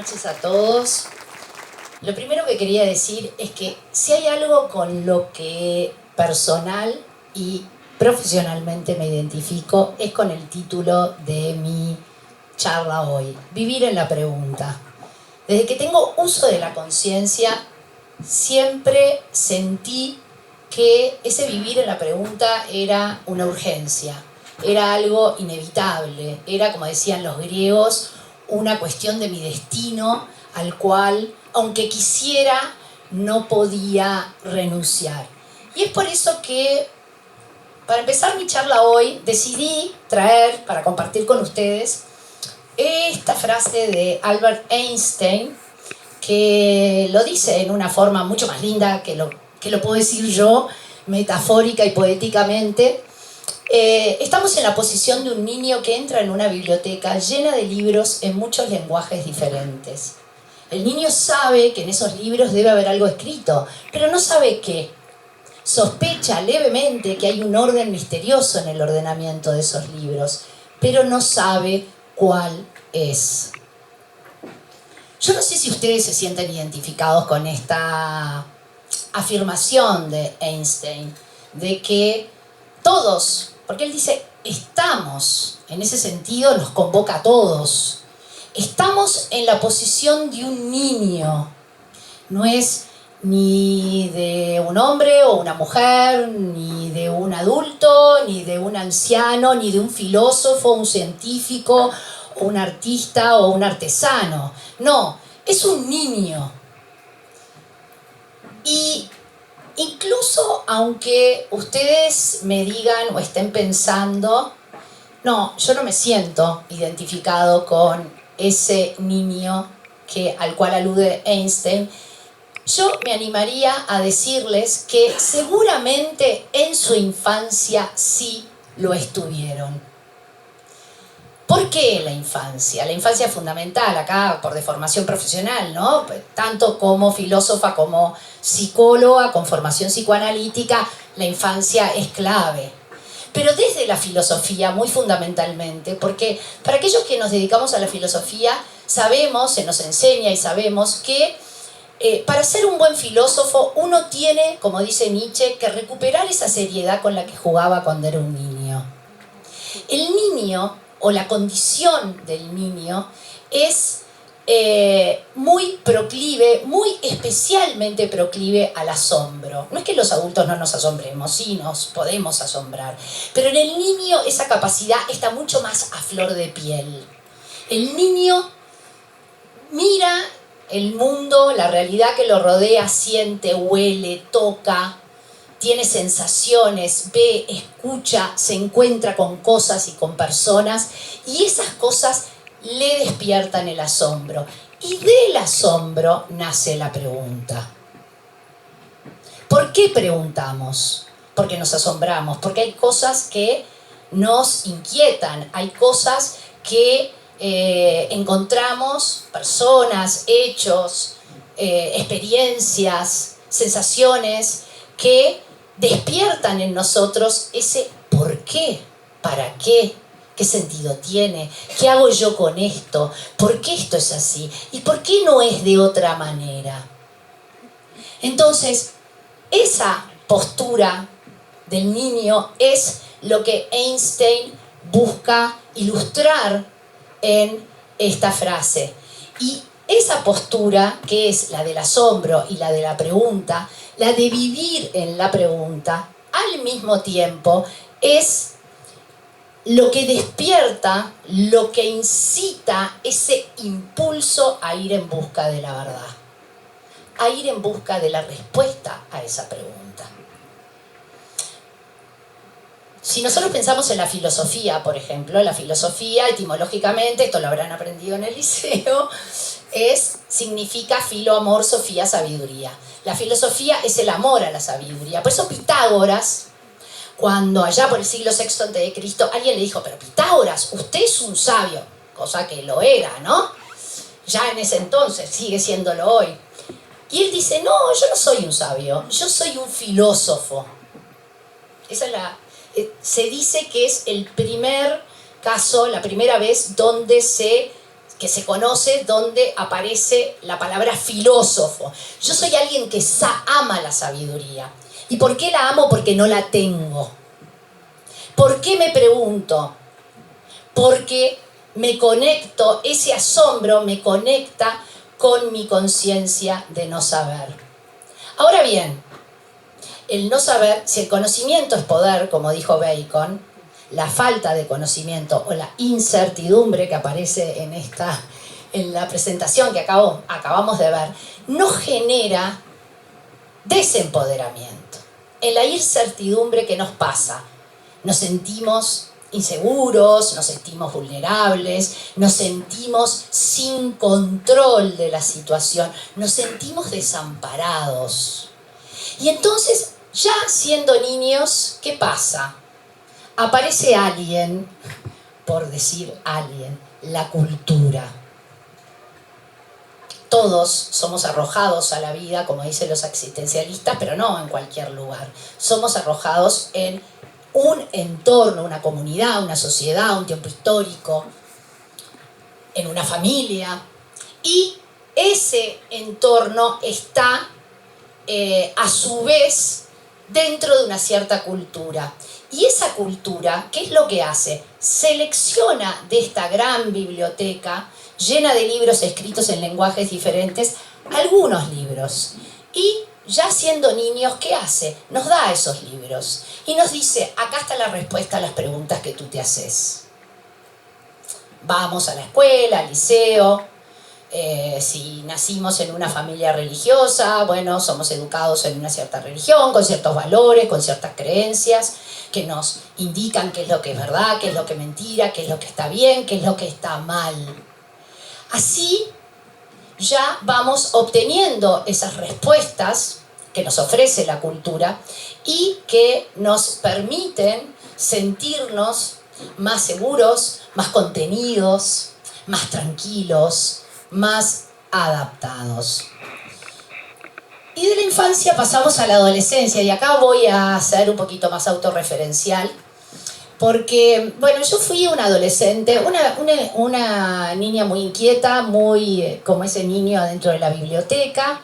noches a todos. Lo primero que quería decir es que si hay algo con lo que personal y profesionalmente me identifico, es con el título de mi charla hoy, Vivir en la Pregunta. Desde que tengo uso de la conciencia, siempre sentí que ese vivir en la pregunta era una urgencia, era algo inevitable, era, como decían los griegos, una cuestión de mi destino al cual, aunque quisiera, no podía renunciar. Y es por eso que, para empezar mi charla hoy, decidí traer, para compartir con ustedes, esta frase de Albert Einstein, que lo dice en una forma mucho más linda que lo puedo decir yo, metafórica y poéticamente. Estamos en la posición de un niño que entra en una biblioteca llena de libros en muchos lenguajes diferentes. El niño sabe que en esos libros debe haber algo escrito, pero no sabe qué. Sospecha levemente que hay un orden misterioso en el ordenamiento de esos libros, pero no sabe cuál es. Yo no sé si ustedes se sienten identificados con esta afirmación de Einstein, de que todos, porque él dice, estamos, en ese sentido nos convoca a todos, estamos en la posición de un niño, no es ni de un hombre o una mujer, ni de un adulto, ni de un anciano, ni de un filósofo, un científico, un artista o un artesano. No, es un niño. Y incluso aunque ustedes me digan o estén pensando, no, yo no me siento identificado con ese niño al cual alude Einstein, yo me animaría a decirles que seguramente en su infancia sí lo estuvieron. ¿Por qué la infancia? La infancia es fundamental, acá por deformación profesional, ¿no? Tanto como filósofa como psicóloga, con formación psicoanalítica, la infancia es clave. Pero desde la filosofía, muy fundamentalmente, porque para aquellos que nos dedicamos a la filosofía, sabemos, se nos enseña y sabemos que para ser un buen filósofo uno tiene, como dice Nietzsche, que recuperar esa seriedad con la que jugaba cuando era un niño. El niño, o la condición del niño, es muy proclive, muy especialmente proclive al asombro. No es que los adultos no nos asombremos, sí nos podemos asombrar, pero en el niño esa capacidad está mucho más a flor de piel. El niño mira el mundo, la realidad que lo rodea, siente, huele, toca, tiene sensaciones, ve, escucha, se encuentra con cosas y con personas, y esas cosas le despiertan el asombro. Y del asombro nace la pregunta. ¿Por qué preguntamos? Porque nos asombramos, porque hay cosas que nos inquietan, hay cosas que encontramos, personas, hechos, experiencias, sensaciones que despiertan en nosotros ese ¿por qué? ¿Para qué? ¿Qué sentido tiene? ¿Qué hago yo con esto? ¿Por qué esto es así? ¿Y por qué no es de otra manera? Entonces, esa postura del niño es lo que Einstein busca ilustrar en esta frase. Y esa postura, que es la del asombro y la de la pregunta, la de vivir en la pregunta, al mismo tiempo es lo que despierta, lo que incita ese impulso a ir en busca de la verdad, a ir en busca de la respuesta a esa pregunta. Si nosotros pensamos en la filosofía, por ejemplo, la filosofía etimológicamente, esto lo habrán aprendido en el liceo, significa filo, amor, sofía, sabiduría. La filosofía es el amor a la sabiduría. Por eso Pitágoras, cuando allá por el siglo VI a.C., alguien le dijo, pero Pitágoras, usted es un sabio, cosa que lo era, ¿no? Ya en ese entonces, sigue siéndolo hoy. Y él dice, no, yo no soy un sabio, yo soy un filósofo. Esa es se dice que es el primer caso, la primera vez donde que se conoce donde aparece la palabra filósofo. Yo soy alguien que ama la sabiduría. ¿Y por qué la amo? Porque no la tengo. ¿Por qué me pregunto? Porque me conecto, ese asombro me conecta con mi conciencia de no saber. Ahora bien, el no saber, si el conocimiento es poder, como dijo Bacon, la falta de conocimiento o la incertidumbre que aparece en la presentación que acabamos de ver, no genera desempoderamiento. En la incertidumbre, ¿qué nos pasa? Nos sentimos inseguros, nos sentimos vulnerables, nos sentimos sin control de la situación, nos sentimos desamparados. Y entonces, ya siendo niños, ¿qué pasa? Aparece alguien, por decir alguien, la cultura. Todos somos arrojados a la vida, como dicen los existencialistas, pero no en cualquier lugar. Somos arrojados en un entorno, una comunidad, una sociedad, un tiempo histórico, en una familia. Y ese entorno está, a su vez, dentro de una cierta cultura. Y esa cultura, ¿qué es lo que hace? Selecciona de esta gran biblioteca, llena de libros escritos en lenguajes diferentes, algunos libros. Y ya siendo niños, ¿qué hace? Nos da esos libros y nos dice, acá está la respuesta a las preguntas que tú te haces. Vamos a la escuela, al liceo. Si nacimos en una familia religiosa, bueno, somos educados en una cierta religión, con ciertos valores, con ciertas creencias que nos indican qué es lo que es verdad, qué es lo que es mentira, qué es lo que está bien, qué es lo que está mal. Así ya vamos obteniendo esas respuestas que nos ofrece la cultura y que nos permiten sentirnos más seguros, más contenidos, más tranquilos, más adaptados. Y de la infancia pasamos a la adolescencia, y acá voy a ser un poquito más autorreferencial, porque, bueno, yo fui una adolescente, una niña muy inquieta, muy como ese niño adentro de la biblioteca,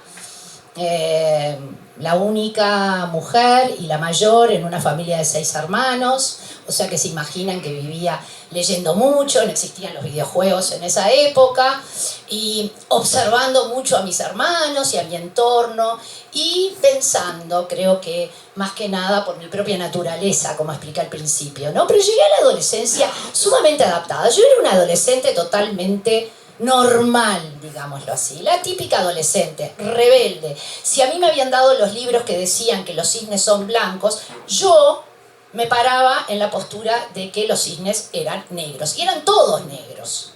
la única mujer y la mayor en una familia de 6 hermanos, o sea que se imaginan que vivía leyendo mucho, no existían los videojuegos en esa época, y observando mucho a mis hermanos y a mi entorno, y pensando, creo que más que nada por mi propia naturaleza, como expliqué al principio, ¿no? Pero llegué a la adolescencia sumamente adaptada. Yo era una adolescente totalmente normal, digámoslo así, la típica adolescente, rebelde. Si a mí me habían dado los libros que decían que los cisnes son blancos, yo me paraba en la postura de que los cisnes eran negros, y eran todos negros.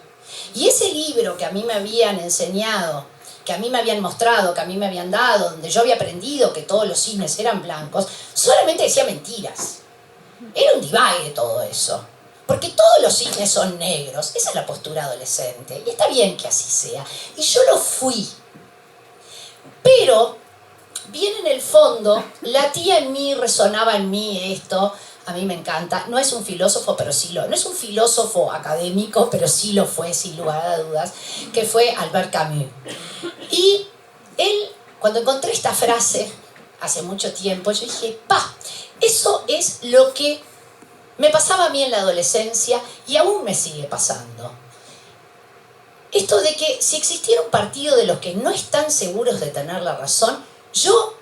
Y ese libro que a mí me habían enseñado, que a mí me habían mostrado, que a mí me habían dado, donde yo había aprendido que todos los cisnes eran blancos, solamente decía mentiras. Era un divague todo eso. Porque todos los cisnes son negros. Esa es la postura adolescente. Y está bien que así sea. Y yo lo fui. Pero, bien en el fondo, la tía en mí resonaba en mí esto. A mí me encanta. No es un filósofo, pero sí lo... No es un filósofo académico, pero sí lo fue, sin lugar a dudas. Que fue Albert Camus. Y él, cuando encontré esta frase, hace mucho tiempo, yo dije, eso es lo que me pasaba a mí en la adolescencia y aún me sigue pasando. Esto de que si existiera un partido de los que no están seguros de tener la razón, yo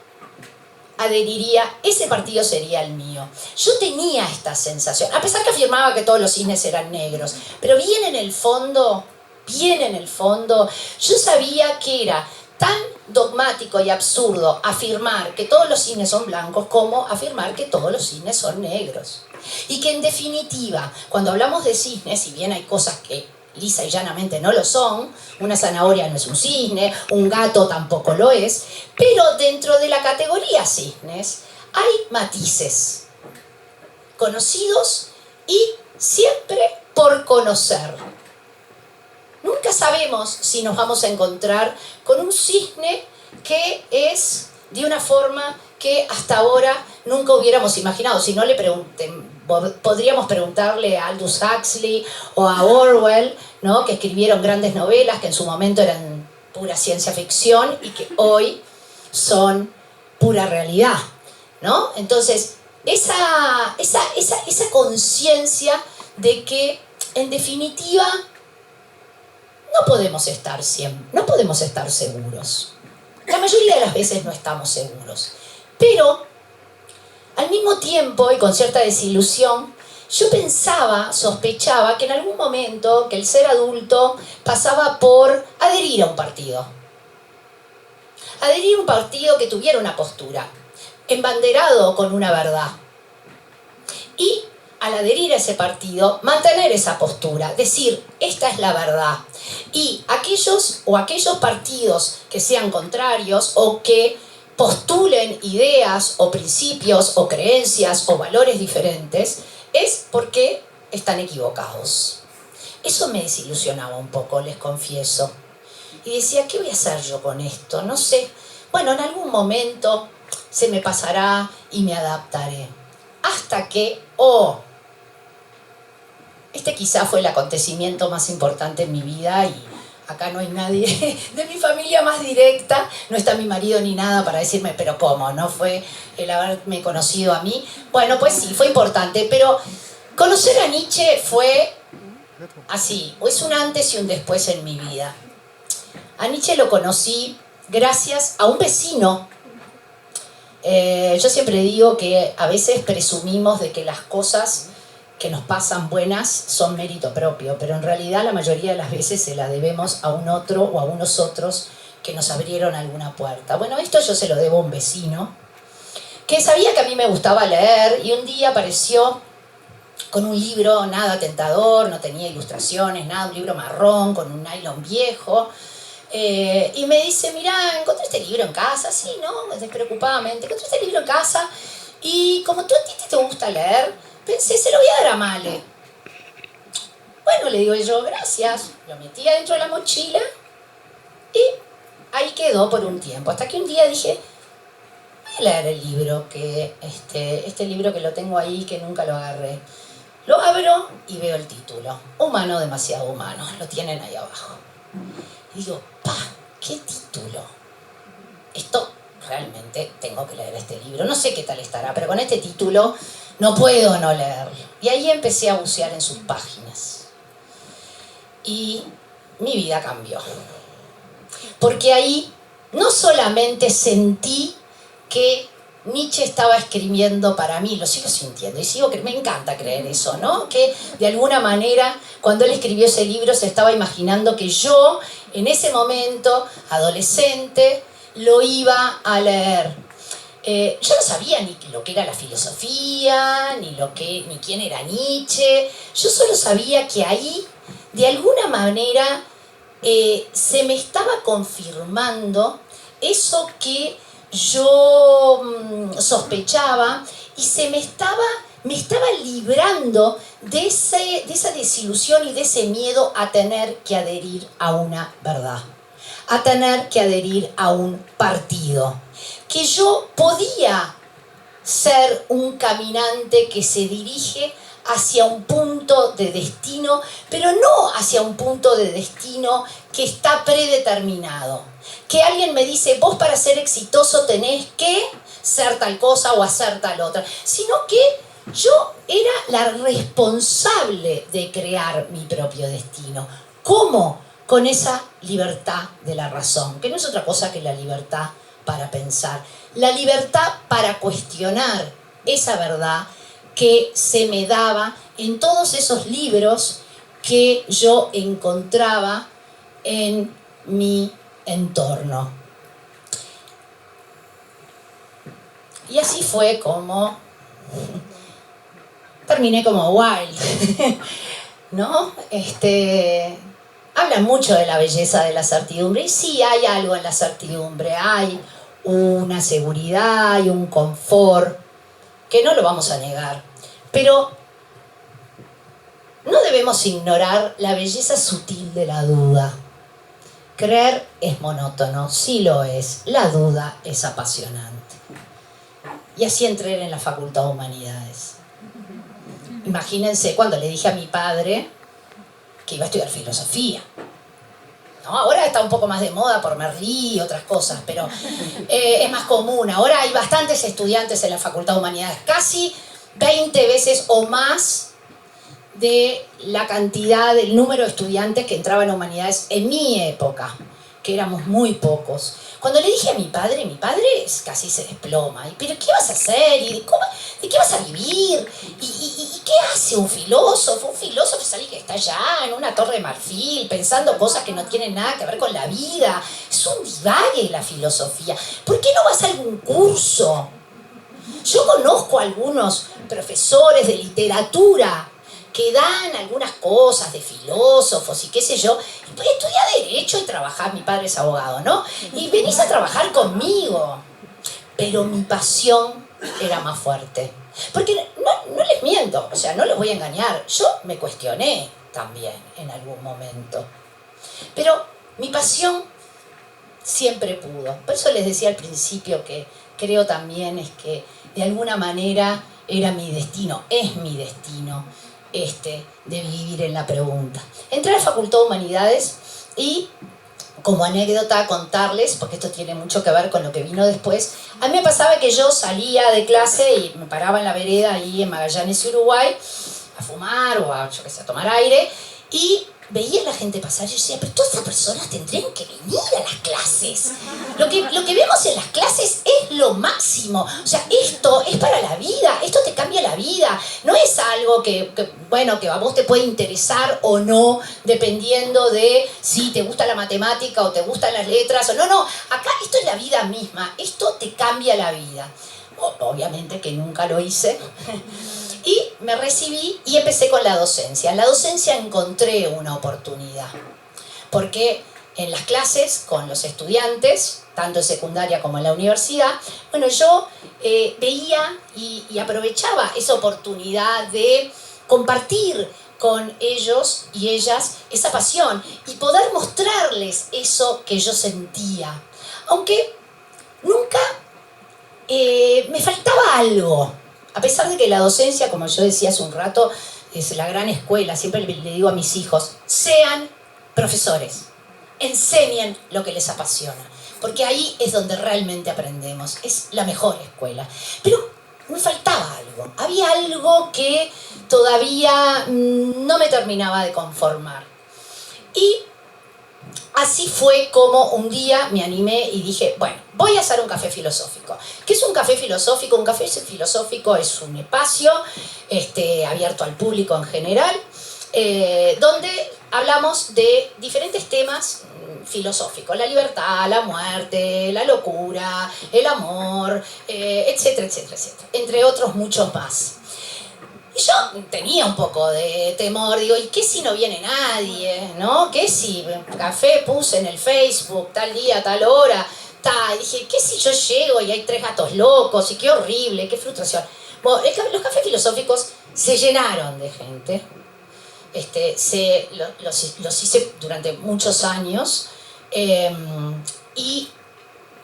adheriría, ese partido sería el mío. Yo tenía esta sensación, a pesar que afirmaba que todos los cisnes eran negros, pero bien en el fondo, yo sabía que era tan dogmático y absurdo afirmar que todos los cisnes son blancos como afirmar que todos los cisnes son negros. Y que en definitiva, cuando hablamos de cisnes, si bien hay cosas que lisa y llanamente no lo son, una zanahoria no es un cisne, un gato tampoco lo es, pero dentro de la categoría cisnes hay matices conocidos y siempre por conocer. Nunca sabemos si nos vamos a encontrar con un cisne que es de una forma que hasta ahora nunca hubiéramos imaginado. Si no, le podríamos preguntarle a Aldous Huxley o a Orwell, ¿no? Que escribieron grandes novelas que en su momento eran pura ciencia ficción y que hoy son pura realidad, ¿no? Entonces, esa conciencia de que, en definitiva, no podemos estar seguros. La mayoría de las veces no estamos seguros. Pero, al mismo tiempo, y con cierta desilusión, yo sospechaba que en algún momento que el ser adulto pasaba por adherir a un partido. Adherir a un partido que tuviera una postura, embanderado con una verdad. Y al adherir a ese partido, mantener esa postura, decir, esta es la verdad. Y aquellos partidos que sean contrarios o que postulen ideas o principios o creencias o valores diferentes, es porque están equivocados. Eso me desilusionaba un poco, les confieso. Y decía, ¿qué voy a hacer yo con esto? No sé. Bueno, en algún momento se me pasará y me adaptaré. Hasta que, este quizá fue el acontecimiento más importante en mi vida y acá no hay nadie de mi familia más directa, no está mi marido ni nada para decirme, pero ¿cómo? ¿No fue el haberme conocido a mí? Bueno, pues sí, fue importante, pero conocer a Nietzsche fue así, es un antes y un después en mi vida. A Nietzsche lo conocí gracias a un vecino. Yo siempre digo que a veces presumimos de que las cosas que nos pasan buenas son mérito propio, pero en realidad la mayoría de las veces se la debemos a un otro o a unos otros que nos abrieron alguna puerta. Bueno, esto yo se lo debo a un vecino que sabía que a mí me gustaba leer y un día apareció con un libro nada tentador, no tenía ilustraciones, nada, un libro marrón con un nylon viejo. Y me dice, mirá, encontré este libro en casa, sí, ¿no? Despreocupadamente, encontré este libro en casa y como tú a ti te gusta leer, pensé, se lo voy a dar a Male. Bueno, le digo yo, gracias. Lo metí adentro de la mochila y ahí quedó por un tiempo. Hasta que un día dije, voy a leer el libro, este libro que lo tengo ahí, que nunca lo agarré. Lo abro y veo el título. Humano, demasiado humano. Lo tienen ahí abajo. Y digo, ¿qué título? Esto realmente tengo que leer este libro. No sé qué tal estará, pero con este título no puedo no leerlo. Y ahí empecé a bucear en sus páginas. Y mi vida cambió. Porque ahí no solamente sentí que Nietzsche estaba escribiendo para mí, lo sigo sintiendo y me encanta creer eso, ¿no? Que de alguna manera cuando él escribió ese libro se estaba imaginando que yo en ese momento, adolescente, lo iba a leer. Yo no sabía ni lo que era la filosofía, ni quién era Nietzsche. Yo solo sabía que ahí, de alguna manera, se me estaba confirmando eso que yo sospechaba y me estaba librando de esa desilusión y de ese miedo a tener que adherir a una verdad, a tener que adherir a un partido. Que yo podía ser un caminante que se dirige hacia un punto de destino, pero no hacia un punto de destino que está predeterminado. Que alguien me dice, vos para ser exitoso tenés que ser tal cosa o hacer tal otra, sino que yo era la responsable de crear mi propio destino. ¿Cómo? Con esa libertad de la razón, que no es otra cosa que la libertad para pensar, la libertad para cuestionar esa verdad que se me daba en todos esos libros que yo encontraba en mi entorno. Y así fue como terminé como Wilde, ¿no? Habla mucho de la belleza de la certidumbre y sí hay algo en la certidumbre, hay una seguridad, hay un confort, que no lo vamos a negar, pero no debemos ignorar la belleza sutil de la duda. Creer es monótono, sí lo es, la duda es apasionante. Y así entré en la Facultad de Humanidades. imagínense cuando le dije a mi padre que iba a estudiar filosofía. ¿No? Ahora está un poco más de moda por Merlí y otras cosas, pero es más común. Ahora hay bastantes estudiantes en la Facultad de Humanidades, casi 20 veces o más de la cantidad, del número de estudiantes que entraban a Humanidades en mi época, que éramos muy pocos. Cuando le dije a mi padre casi se desploma. ¿Pero qué vas a hacer? ¿Y de qué vas a vivir? ¿Y qué hace un filósofo? Un filósofo es alguien que está allá en una torre de marfil pensando cosas que no tienen nada que ver con la vida. Es un divague la filosofía. ¿Por qué no vas a algún curso? Yo conozco a algunos profesores de literatura que dan algunas cosas de filósofos y qué sé yo. Estudia Derecho y trabajá, mi padre es abogado, ¿no? Y venís a trabajar conmigo. Pero mi pasión era más fuerte. Porque no les miento, o sea, no les voy a engañar. Yo me cuestioné también en algún momento. Pero mi pasión siempre pudo. Por eso les decía al principio que creo también es que de alguna manera era mi destino, es mi destino de vivir en la pregunta. Entré a la Facultad de Humanidades y, como anécdota, contarles, porque esto tiene mucho que ver con lo que vino después, a mí me pasaba que yo salía de clase y me paraba en la vereda ahí en Magallanes, Uruguay, a fumar o a, yo qué sé, a tomar aire, y veía a la gente pasar y yo decía, pero todas estas personas tendrían que venir a las clases. Lo que vemos en las clases es lo máximo. O sea, esto es para la vida, esto te cambia la vida. No es algo que a vos te puede interesar o no, dependiendo de si te gusta la matemática o te gustan las letras. O no, acá esto es la vida misma, esto te cambia la vida. Obviamente que nunca lo hice. Y me recibí y empecé con la docencia. En la docencia encontré una oportunidad, porque en las clases con los estudiantes, tanto en secundaria como en la universidad, bueno, yo veía y aprovechaba esa oportunidad de compartir con ellos y ellas esa pasión y poder mostrarles eso que yo sentía. Aunque nunca me faltaba algo. A pesar de que la docencia, como yo decía hace un rato, es la gran escuela, siempre le digo a mis hijos, sean profesores, enseñen lo que les apasiona, porque ahí es donde realmente aprendemos, es la mejor escuela. Pero me faltaba algo, había algo que todavía no me terminaba de conformar. Y así fue como un día me animé y dije, bueno, voy a hacer un café filosófico. ¿Qué es un café filosófico? Un café filosófico es un espacio abierto al público en general, donde hablamos de diferentes temas filosóficos. La libertad, la muerte, la locura, el amor, etcétera, etcétera, etcétera. Entre otros muchos más. Y yo tenía un poco de temor, digo, ¿y qué si no viene nadie? ¿No? ¿Qué si café puse en el Facebook, tal día, tal hora? Y dije, ¿qué si yo llego y hay 3 gatos locos? Y qué horrible, qué frustración. Bueno, los cafés filosóficos se llenaron de gente. Los hice durante muchos años y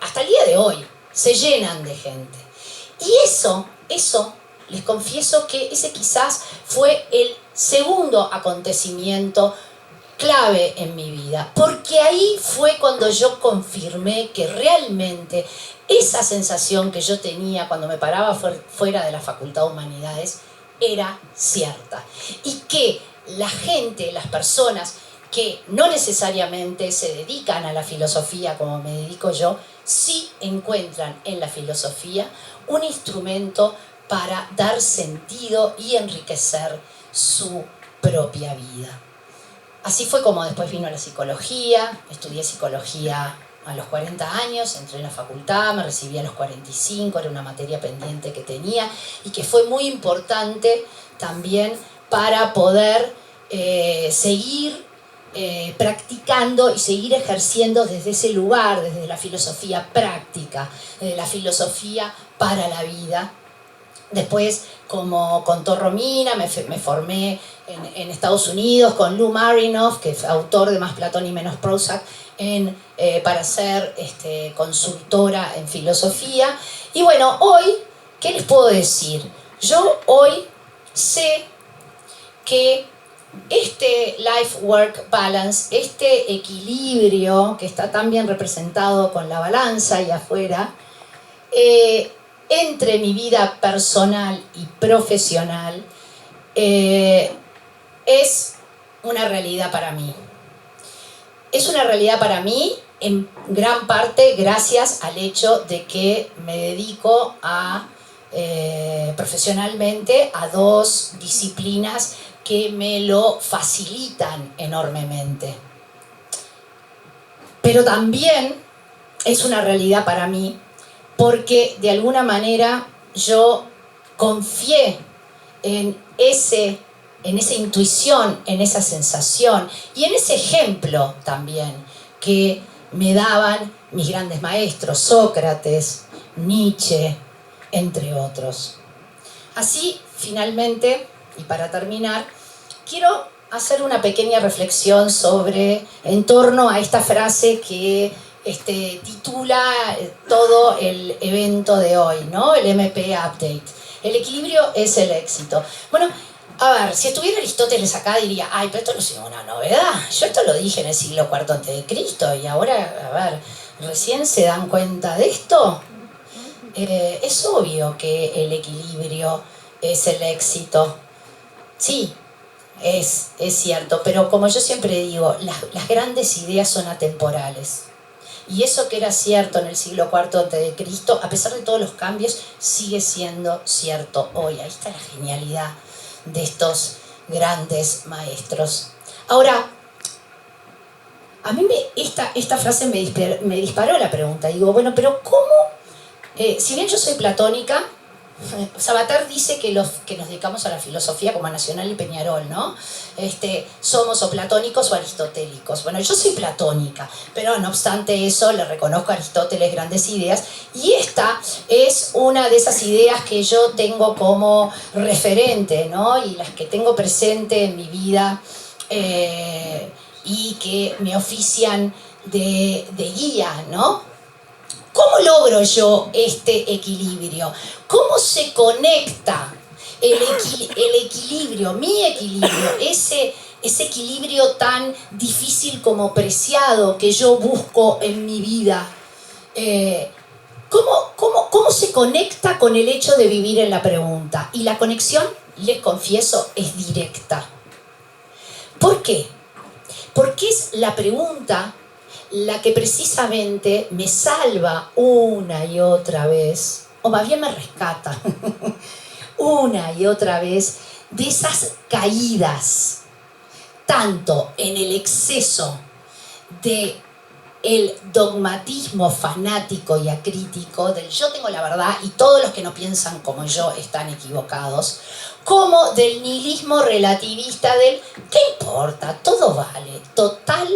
hasta el día de hoy se llenan de gente. Y eso, les confieso que ese quizás fue el segundo acontecimiento clave en mi vida, porque ahí fue cuando yo confirmé que realmente esa sensación que yo tenía cuando me paraba fuera de la Facultad de Humanidades era cierta, y que la gente, las personas que no necesariamente se dedican a la filosofía como me dedico yo, sí encuentran en la filosofía un instrumento para dar sentido y enriquecer su propia vida. Así fue como después vino la psicología. Estudié psicología a los 40 años, entré en la facultad, me recibí a los 45, era una materia pendiente que tenía y que fue muy importante también para poder seguir practicando y seguir ejerciendo desde ese lugar, desde la filosofía práctica, desde la filosofía para la vida. Después, como contó Romina, me formé en Estados Unidos con Lou Marinoff, que es autor de Más Platón y Menos Prozac, para ser consultora en filosofía. Y bueno, hoy, ¿qué les puedo decir? Yo hoy sé que este life-work balance, este equilibrio que está tan bien representado con la balanza y afuera, entre mi vida personal y profesional, es una realidad para mí. Es una realidad para mí en gran parte gracias al hecho de que me dedico profesionalmente a dos disciplinas que me lo facilitan enormemente. Pero también es una realidad para mí porque de alguna manera yo confié en esa intuición, en esa sensación y en ese ejemplo también que me daban mis grandes maestros, Sócrates, Nietzsche, entre otros. Así, finalmente, y para terminar, quiero hacer una pequeña reflexión en torno a esta frase que titula todo el evento de hoy, ¿no? El MP Update. El equilibrio es el éxito. Bueno, a ver, si estuviera Aristóteles acá diría, ay, pero esto no es una novedad. Yo esto lo dije en el siglo IV a.C. y ahora, a ver, ¿recién se dan cuenta de esto? Es obvio que el equilibrio es el éxito. Sí, es cierto, pero como yo siempre digo, las grandes ideas son atemporales. Y eso que era cierto en el siglo IV a.C., a pesar de todos los cambios, sigue siendo cierto hoy. Ahí está la genialidad de estos grandes maestros. Ahora, a mí esta frase me disparó la pregunta. Digo, bueno, pero ¿cómo? Si bien yo soy platónica, Sabater dice que los que nos dedicamos a la filosofía como a Nacional y Peñarol, ¿no? Somos o platónicos o aristotélicos. Bueno, yo soy platónica, pero no obstante eso le reconozco a Aristóteles grandes ideas y esta es una de esas ideas que yo tengo como referente, ¿no? Y las que tengo presente en mi vida y que me ofician de guía, ¿no? ¿Cómo logro yo este equilibrio? ¿Cómo se conecta el equilibrio, mi equilibrio, ese equilibrio tan difícil como preciado que yo busco en mi vida? ¿Cómo se conecta con el hecho de vivir en la pregunta? Y la conexión, les confieso, es directa. ¿Por qué? Porque es la pregunta la que precisamente me salva una y otra vez, o más bien me rescata, una y otra vez de esas caídas, tanto en el exceso de el dogmatismo fanático y acrítico del yo tengo la verdad y todos los que no piensan como yo están equivocados, como del nihilismo relativista del ¿qué importa? Todo vale, total,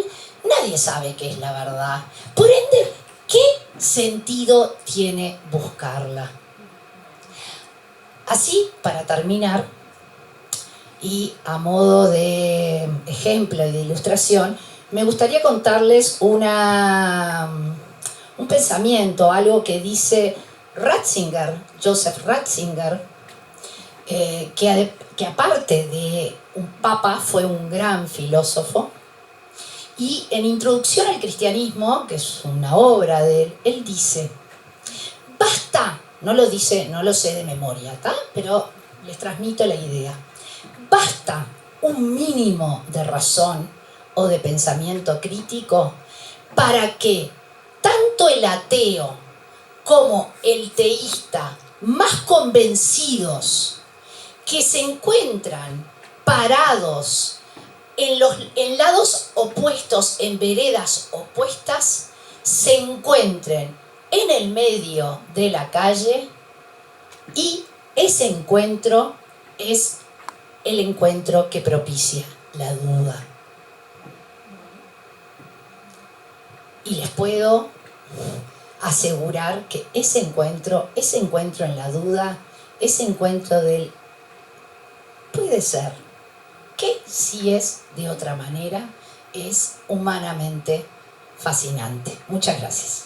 nadie sabe qué es la verdad. Por ende, ¿qué sentido tiene buscarla? Así, para terminar, y a modo de ejemplo y de ilustración, me gustaría contarles un pensamiento, algo que dice Joseph Ratzinger, que aparte de un papa fue un gran filósofo. Y en Introducción al Cristianismo, que es una obra de él, él dice, basta, no lo sé de memoria, ¿tá? Pero les transmito la idea, basta un mínimo de razón o de pensamiento crítico para que tanto el ateo como el teísta, más convencidos, que se encuentran parados en lados opuestos, en veredas opuestas, se encuentren en el medio de la calle y ese encuentro es el encuentro que propicia la duda. Y les puedo asegurar que ese encuentro en la duda, ese encuentro del puede ser que si es de otra manera, es humanamente fascinante. Muchas gracias.